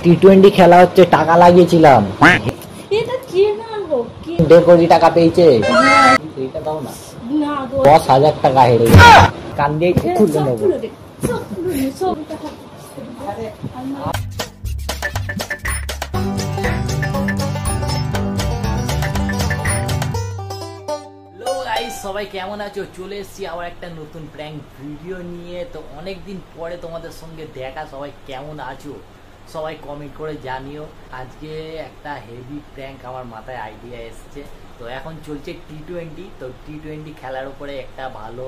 টি-20 খেলা হচ্ছে, টাকা লাগিয়েছিলাম, 1.5 কোটি টাকা পেয়েছে। এইটা দাও না, 10,000 টাকা হেরে গেছে। কান দিয়ে খুলে নেবো। সবাই কেমন আছো? চলে এসেছি আবার একটা নতুন প্র্যাঙ্ক ভিডিও নিয়ে। তো অনেকদিন পরে তোমাদের সঙ্গে দেখা। সবাই কেমন আছো সবাই কমেন্ট করে জানিও। আজকে একটা হেভি প্র্যাঙ্ক আমার মাথায় আইডিয়া এসছে। তো এখন চলছে টি-20। তো টি-20 খেলার উপরে একটা ভালো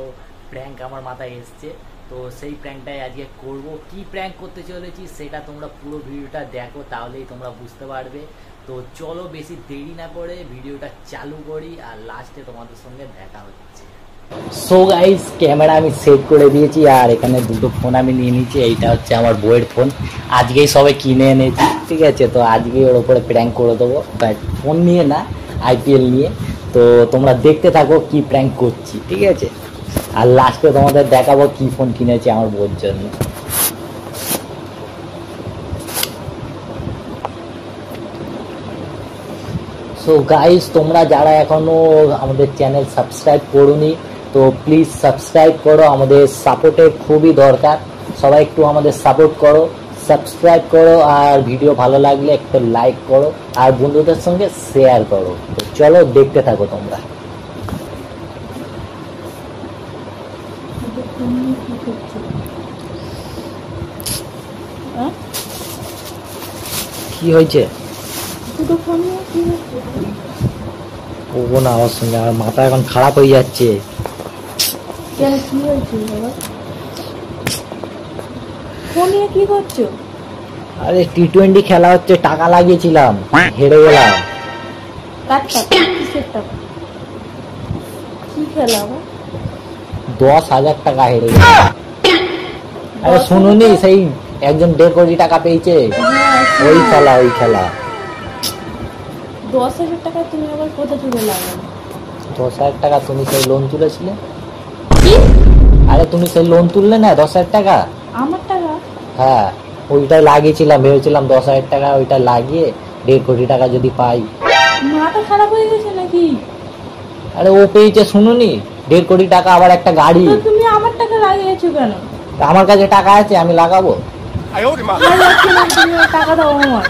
প্র্যাঙ্ক আমার মাথায় এসছে। তো সেই প্র্যাঙ্কটাই আজকে করব। কি প্র্যাঙ্ক করতে চলেছি সেটা তোমরা পুরো ভিডিওটা দেখো, তাহলেই তোমরা বুঝতে পারবে। তো চলো বেশি দেরি না করে ভিডিওটা চালু করি, আর লাস্টে তোমাদের সঙ্গে দেখা হচ্ছে। সো গাইস, ক্যামেরা আমি সেট করে দিয়েছি, আর এখানে দুটো ফোন আমি নিয়ে নিয়েছি। এইটা হচ্ছে আমার বইয়ের ফোন, আজকেই সবাই কিনে এনেছি, ঠিক আছে? তো আজকেই ওর উপরে প্র্যাঙ্ক করে দেবো, বাট ফোন নিয়ে না, আইপিএল নিয়ে। তো তোমরা দেখতে থাকো কি প্র্যাঙ্ক করছি, ঠিক আছে? আর লাস্টে তোমাদের দেখাবো কি ফোন কিনেছি আমার বউর জন্য। সো গাইস, তোমরা যারা এখনো আমাদের চ্যানেল সাবস্ক্রাইব করোনি, তো প্লিজ সাবস্ক্রাইব করো, আমাদের সাপোর্টের খুবই দরকার। সবাই একটু আমাদের সাপোর্ট করো, সাবস্ক্রাইব করো, আর ভিডিও ভালো লাগলে একটু লাইক করো, আর বন্ধুদের সঙ্গে শেয়ার করো। তো চলো দেখতে থাকো তোমরা। কি হয়েছে? ও না, আমার সঙ্গে আমার মাথা এখন খারাপ হয়ে যাচ্ছে। কি করছো? আরে টি-20 খেলা হচ্ছে, টাকা লাগিয়েছিলাম, হেরে গেলাম। কি খেলা? 10,000 টাকা হেরে গেলাম। আরে শুনুনি, সেই একজন 1.5 কোটি টাকা পেয়েছে, ওই খেলা। 10,000 টাকা তুমি আবার কোথা থেকে লাগালে? 10,000 টাকা তুমি সেই লোন তুলেছিলে। কি? আরে তুমি সেই লোন তুললে না, 10,000 টাকা। আমার টাকা? হ্যাঁ, ওইটাই লাগিয়েছিলাম, ভেবেছিলাম 10,000 টাকা ওইটা লাগিয়ে 1.5 কোটি টাকা যদি পাই। মাথা খারাপ হয়ে গেছে নাকি? আরে ও পেয়েছে, শুনুনি, 1.5 কোটি টাকা, আবার একটা গাড়ি। তুমি আমার টাকা লাগিয়েছো কেন? আমার কাছে টাকা আছে, আমি লাগাবো। টাকা দাও আমার।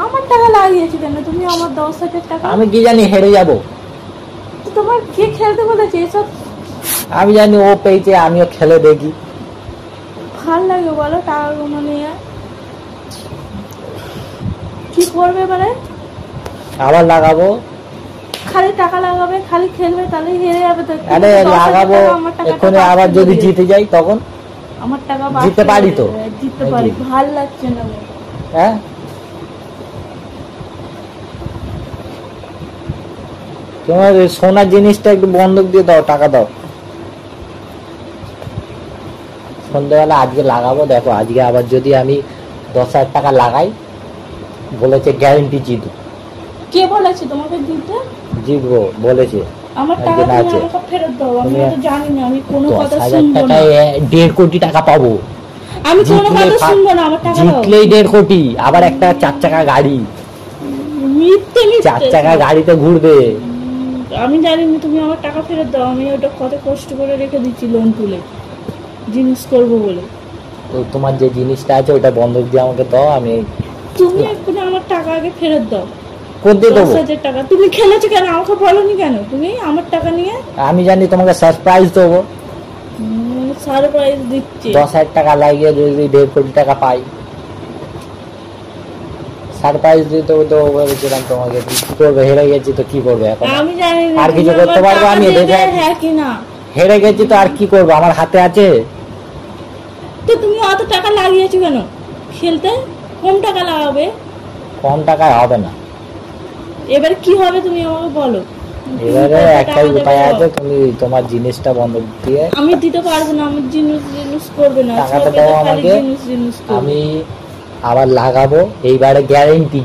আমার টাকা লাগিয়েছো কেন তুমি? আমার 10,000 টাকা। আমি কি জানি হেরে যাবো। তোমার কে খেলতে বলেছে এসব? আমি জানি ও পেয়েছে, আমিও খেলে দেখি। ভাল লাগে বলো টাকাগুলো নিয়ে? কি করবে মানে? আবার লাগাবো। খালি টাকা লাগাবে, খালি খেলবে, তাহলে হেরে যাবে তো। আরে লাগাবো এখন, আবার যদি জিতে যাই তখন? আমার টাকা জিততে পারি তো? জিততে পারি, ভাল লাগছে না। হ্যাঁ, তোমার সোনার জিনিসটা একটু বন্ধক দিয়ে দাও, টাকা দাও। সন্ধ্যাবেলা আজকে লাগাবো, দেখো আজকে আবার যদি আমি 10,000 টাকা লাগাই, বলেছে গ্যারেন্টি জিতবো। কে বলেছে তোমাকে জিততে? জিতবো বলেছে। আমার টাকা তুমি আমাকে ফেরত দাও। আমি তো জানি না, আমি কোনো কথা শুনবো না। 1.5 কোটি টাকা পাবো, আমি কোনো কথা শুনবো না। আমার টাকা দাও। জিতলেই 1.5 কোটি, আবার একটা 4 চাকা গাড়ি। মিথ্যে 4 চাকা গাড়িতে ঘুরবে। আমি জানি না, তুমি আমার টাকা ফেরত দাও। আমি ওটা কত কষ্ট করে রেখে দিচ্ছি লোন তুলে, জিনিস করবো বলে। তো তোমার যে জিনিসটা আছে ওটা বন্ধক দিয়ে আমাকে দাও। আমি তুমি এক্ষুনি আমার টাকা আগে ফেরত দাও। কোথায় দেবো? 10,000 টাকা। তুমি খেলেছো কেন? আমাকে বলোনি কেন তুমি আমার টাকা নিয়ে? আমি জানি তোমাকে সারপ্রাইজ দেবো। সারপ্রাইজ দিচ্ছি। 10,000 টাকা লাগিয়ে যদি 1.5 কোটি টাকা পাই, সারপ্রাইজ দিতে তো বলেছিলাম তোমাকে। কি করবে? হেরে গেছি তো কি করবে এখন? আমি জানি না আর কিছু করতে পারবো আমি? হ্যাঁ কি না? হেরে গেছি তো আর কি করবো, আমার হাতে আছে। তো তুমি অত টাকা লাগিয়েছো কেন খেলতে? কম টাকা লাগাবে। কম টাকায় হবে না। এবারে কি হবে তুমি আমাকে বলো। এবারে একটাই উপায় আছে, তুমি তোমার জিনিসটা বন্ধক দিয়ে। আমি দিতে পারবো না, আমার জিনিস করবে না। টাকাটা দাও আমাকে, আমি আবার লাগাবো। এইবারে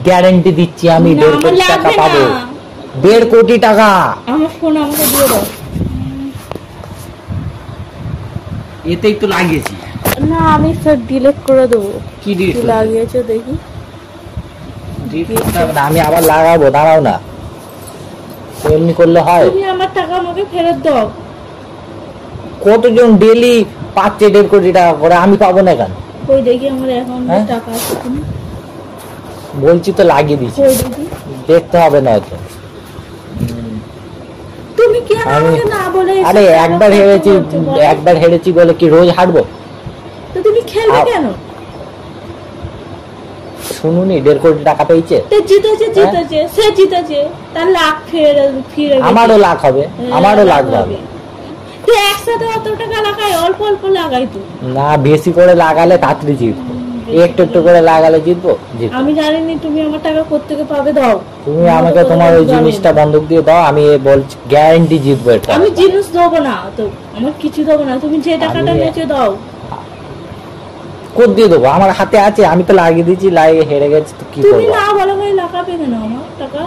গ্যারেন্টি দিচ্ছি, আমি 1.5 কোটি টাকা পাবো। 1.5 কোটি টাকা। আমার ফোন আমাকে দিয়ে দাও। এতেই তো লাগিয়েছি। না আমি সব ডিলিট করে দেবো। কি ডিলিট লাগিয়েছো দেখি? আমি আবার লাগাবো, দাঁড়াও না, এমনি করলে হয়? তুমি আমার টাকা আমাকে ফেরত দাও। কতজন ডেলি পাচ্ছে 1.5 কোটি টাকা করে, আমি পাবো না কেন? কই দেখি আমার অ্যাকাউন্টে টাকা আছে তুমি? বলছি তো লাগিয়ে দিচ্ছি, কই দেখি? দেখতে হবে না হয়তো। তুমি কেন আমাকে না বলে? আরে একবার হেরেছি বলে কি রোজ হারবো? তো তুমি খেলবে কেন? শুনুনি 1.5 কোটি টাকা পেয়েছে, জিতেছে সে জিতেছে, তার লাখ ফিরে আমারও লাখ হবে, আমারও লাখ হবে। তুই একসাথে অত টাকা লাগাই? অল্প অল্প লাগাই তো। না, বেশি করে লাগালে তাড়াতাড়ি জিতবো, একটু একটু করে লাগালে জিতবো। আমি জানিনি তুমি আমার টাকা কোত্থেকে পাবে, দাও। তুমি আমাকে তোমার ওই জিনিসটা বন্ধক দিয়ে দাও, আমি বলছি গ্যারান্টি জিতবো এটা। আমি জিনিস দেবো না তো, আমার কিছু দেবো না, তুমি যে টাকাটা নিয়েছো দাও। কোথ দিয়ে দেবো? আমার হাতে আছে, আমি তো লাগিয়ে দিয়েছি, লাগিয়ে হেরে গেছি তো কি করবো? তুমি না বলো ভাই, লাগাবে কেন আমার টাকা?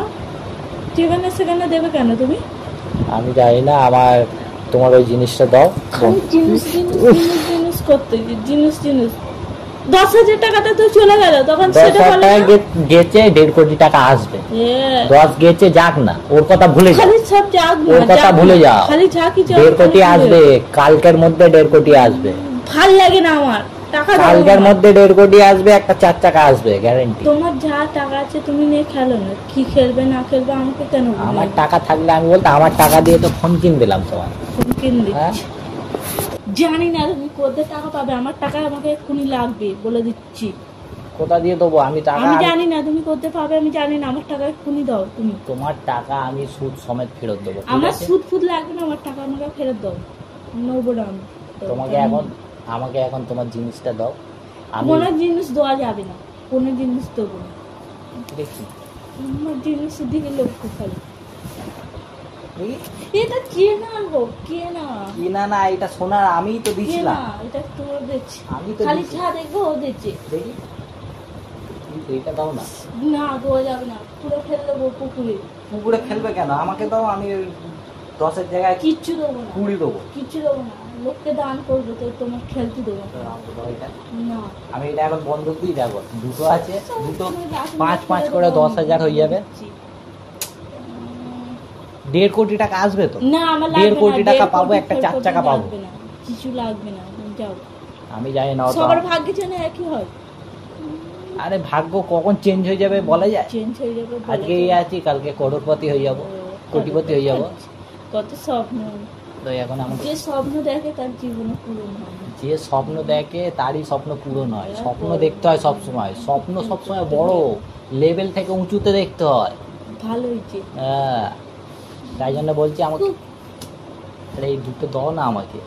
যেখানে সেখানে দেবে কেন তুমি? আমি জানি না, আমার তোমার ওই জিনিসটা দাও। জিনিস করতে জিনিস 10,000 টাকাটা তো চলে গেল, তখন সেটা বলে গেছে 1.5 কোটি টাকা আসবে। 10 গেছে, যাক না, ওর কথা ভুলে যাও, খালি সব যাক না, ওর কথা ভুলে যাও। খালি যা কি 1.5 কোটি আসবে, কালকের মধ্যে 1.5 কোটি আসবে। ভাল লাগে না আমার টাকা, কালকের মধ্যে 1.5 কোটি আসবে, একটা 4 চাকা আসবে গ্যারান্টি। তোমার যা টাকা আছে তুমি নিয়ে খেলো না, কি খেলবে না খেলবে আমাকে কেন? আমার টাকা থাকলে আমি বলতো, আমার টাকা দিয়ে তো ফোন কিন দিলাম তোমার। ফোন কিন দিচ্ছি? জানি না তুমি কোথায় টাকা পাবে, আমার টাকা আমাকে এক্ষুনি লাগবে, বলে দিচ্ছি। কোথা দিয়ে দেবো আমি টাকা? আমি জানি না তুমি কোথায় পাবে, আমি জানি না, আমার টাকা এক্ষুনি দাও তুমি। তোমার টাকা আমি সুদ সমেত ফেরত দেবো। আমার সুদ ফুদ লাগবে না, আমার টাকা আমাকে ফেরত দাও, নেবো না আমি। আমাকে এখন তোমার জিনিসটা দাও। কোনো জিনিস দেওয়া যাবে না, কোনো জিনিস দেবো না। দেখি আমার জিনিস দিকে লক্ষ্য খালি। এটা কে না গো, কে না? কিনা না, এটা সোনার, আমিই তো দিছিলাম। এটা তোর দিচ্ছি, আমি তো খালি যা দেখবো ও দিচ্ছে। দেখি এটা দাও না। না দেওয়া যাবে না, পুরো ফেলে দেবো পুকুরে। পুকুরে ফেলবে কেন? আমাকে দাও, আমি 10-এর জায়গায় কিচ্ছু দেবো না, 20 দেবো। কিচ্ছু দেবো না, লোককে দান করবো, তো তোমার খেলতে দেবো না। আমি এটা এখন বন্ধক দিয়ে যাবো, দুটো আছে, দুটো 5-5 করে 10,000 হয়ে যাবে। 1.5 কোটি টাকা আসবে তো? না আমার 1.5 কোটি টাকা পাবো, একটা 4 চাকা পাবো। কিছু লাগবে না, যাও। আমি জানি না, সবার ভাগ্যে যেন একই হয়। আরে ভাগ্য কখন চেঞ্জ হয়ে যাবে বলা যায়? চেঞ্জ হয়ে যাবে, আজকে এই আছি, কালকে করোড়পতি হয়ে যাবো, কোটিপতি হয়ে যাবো। কত স্বপ্ন, তো এখন আমাকে যে স্বপ্ন দেখে তার জীবনে পূরণ হয় না। যে স্বপ্ন দেখে তারই স্বপ্ন পূরণ হয়। স্বপ্ন দেখতে হয় সবসময়, স্বপ্ন সবসময় বড় লেভেল থেকে উঁচুতে দেখতে হয়। ভালো হয়েছে, হ্যাঁ, তাই জন্য বলছি আমাকে এই দুটো দাও না আমাকে।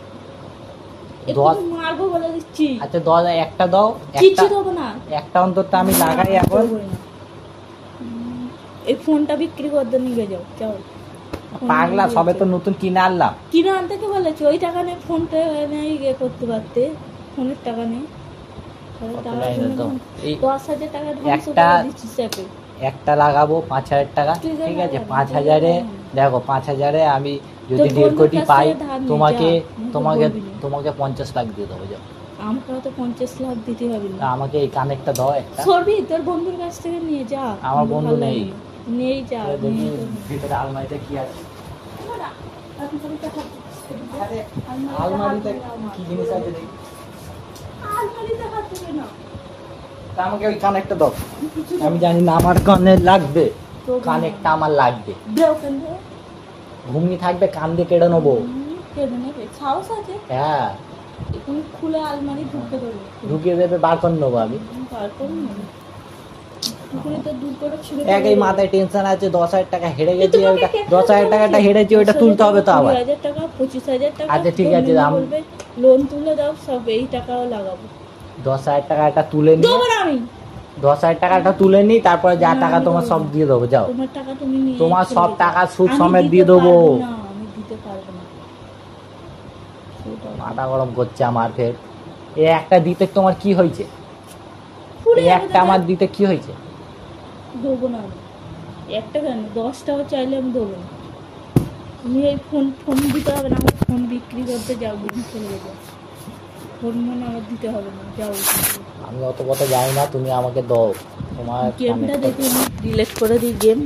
মারবো বলে দিচ্ছি। আচ্ছা 10, একটা দাও, কিচ্ছু দেবো না, একটা অন্তত আমি লাগাই এখন। এই ফোনটা বিক্রি করতে নিয়ে যাও, যাও। পাগলা, সবে তো নতুন কিনে আনলাম। কিনে আনতে কে বলেছে? ওই টাকা নেই, ফোনটা নেই, ইয়ে করতে পারতে, ফোনের টাকা নেই। 10,000 টাকা একটা লাগাবো 5,000 টাকা, ঠিক আছে? 5,000-এ দেখো, 5,000-এ আমি যদি 1.5 কোটি পাই, তোমাকে 50 লাখ দিয়ে দেবো। যাও, আমাকে তো 50 লাখ দিতে হবে না। আমাকে এই কানেক্টটা দাও একটা। সরবি তোর বন্ধুর কাছ থেকে নিয়ে যা। আমার বন্ধু নেই, নেই, যা। ভিতরে আলমারিতে কি আছে? আলমারিতে কি জিনিস আছে দেখি। আলমারিতে হাত দেবে না, আমাকে ওই কানেক্টটা দাও। আমি জানি না আমার কানে লাগবে, কানেক্টটা আমার লাগবে। ঘুমিয়ে থাকবে, কান দিয়ে কেটে নেবো। কেটে নেবে? সাহস আছে? হ্যাঁ, তুমি খুলে আলমারি ঢুকে দেবে, ঢুকিয়ে দেবে, বার করে নেবো আমি। বার করে নেবে, পুকুরে তো দূর করে ছুঁড়ে এই মাথায় টেনশন আছে, 10,000 টাকা হেরে গেছি, ওইটা 10,000 টাকাটা হেরেছি, ওইটা তুলতে হবে তো আবার। 20,000 টাকা, 25,000 টাকা। আচ্ছা ঠিক আছে, লোন তুলে দাও, সব এই টাকাও লাগাবো। 10,000 টাকাটা তুলে নি, দেবো না আমি। 10,000 টাকাটা তুলে নি, তারপরে যা টাকা তোমার সব দিয়ে দেবো। যাও, তোমার টাকা তুমি নিয়ে, তোমার সব টাকা সুদ সমেত দিয়ে দেবো। না আমি দিতে পারবো না, মাথা গরম করছে আমার। ফের এই একটা দিতে তোমার কি হয়েছে? এই একটা আমার দিতে কি হয়েছে? দেবো না আমি। একটা কেন, 10টাও চাইলে আমি দেবো না। তুমি এই ফোন দিতে হবে না, আমার ফোন বিক্রি করতে যাও, চলে যাবো। হরমোন আমার দিতে হবে না, যাও। আমি অত কথা জানি না, তুমি আমাকে দাও তোমার গেমটা দেখে ডিলেট করে দিই গেম।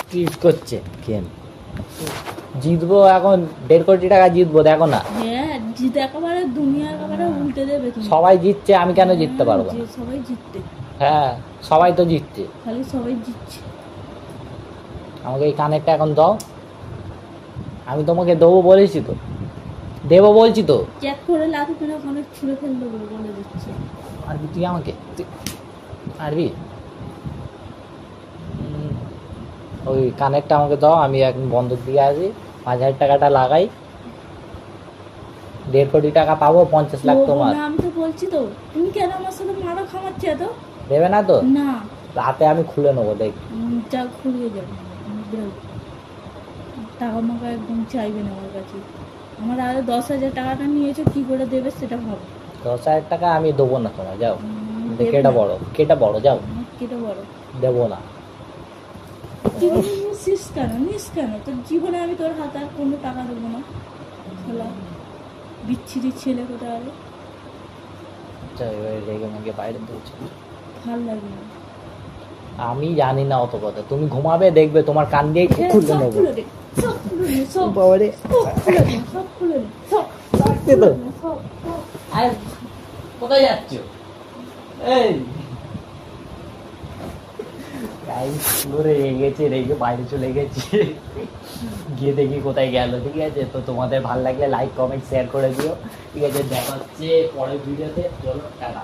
ট্রিট করছে গেম। জিতবো এখন 1.5 কোটি টাকা জিতবো, দেখো না। হ্যাঁ, জিতে একেবারে দুনিয়া একেবারে উল্টে দেবে তুমি। সবাই জিতছে, আমি কেন জিততে পারবো না? সবাই জিততে, হ্যাঁ সবাই তো জিতছে, খালি সবাই জিতছে। আমাকে এই কানেরটা এখন দাও, আমি তোমাকে দেবো বলেছি তো, দেবো বলছি তো। চেক করে লাথি মেরে অনেক ছুঁড়ে ফেলতে বলে দিচ্ছে। আরবি তুই আমাকে আরবি ওই কানেরটা আমাকে দাও, আমি এখন বন্ধক দিয়ে আসি, 5,000 টাকাটা লাগাই, 1.5 কোটি টাকা পাবো, 50 লাখ তোমার। আমি তো বলছি তো, তুমি কেন আমার সাথে মারা খামাচ্ছে এত? দেবে না তো? না, রাতে আমি খুলে নেবো, দেখ। যা খুলিয়ে যাবে, টাকা মাকা একদম চাইবে না আমার কাছে। আমার আরো 10,000 টাকাটা নিয়েছো, কি করে দেবে সেটা ভাবো। 10,000 টাকা আমি দেবো না তোমার, যাও। দেবে কেটা না। বড়, কেটা বড়, যাও। কেটে বড় দেবো না। তুই নিস কেন? তোর জীবনে আমি তোর হাতে আর কোনো টাকা দেবো না। খেলা বিচ্ছিরি ছেলে কোথায় আরে, এবারে রেগে মেগে বাইরে দিয়েছে, ভাল লাগে না। আমি জানি না অত কথা, তুমি ঘুমাবে দেখবে তোমার কান দিয়ে খুলে সব নেবো। খুলে দে, সব খুলে দে, সব বাবারে, খুলে দে, সব খুলে দে, সব রাখতে তো। সব আর কোথায় যাচ্ছ? এই রেগে গেছে, রেগে বাইরে চলে গেছে, গিয়ে দেখি কোথায় গেল। ঠিক আছে, তো তোমাদের ভালো লাগলে লাইক কমেন্ট শেয়ার করে দিও। ঠিক আছে, দেখা হচ্ছে পরের ভিডিওতে, চলো টাটা।